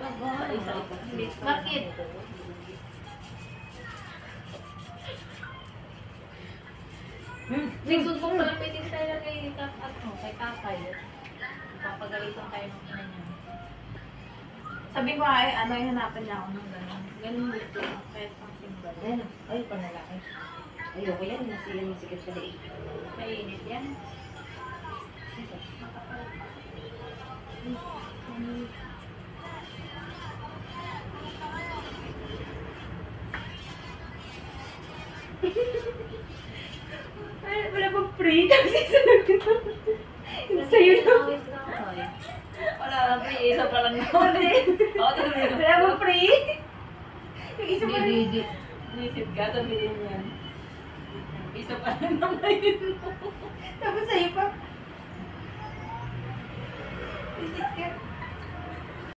Aba, isa ito. Bakit? Nagsumbong pala pwede sa'yo kay tatay. Papagalitan tayo ng ina niya. Sabi ko ay, ano, hanapan niya ako ng gano'n. Ganun gusto ko, kahit pang single. Ayan, ay, panlalaki. Ayoko yan, masikip sa liig. Mainit yan. Ay, wala bang free? Kasi sunod ko. Sa'yo na. Awit na ako eh. Wala lang, isa pa lang naman eh. Oo, talaga. Wala bang free? Yung isa pa rin. Hindi. Isip ka, sabihin yan. Isa pa lang naman yun. Tapos sa'yo pa. Visit ka.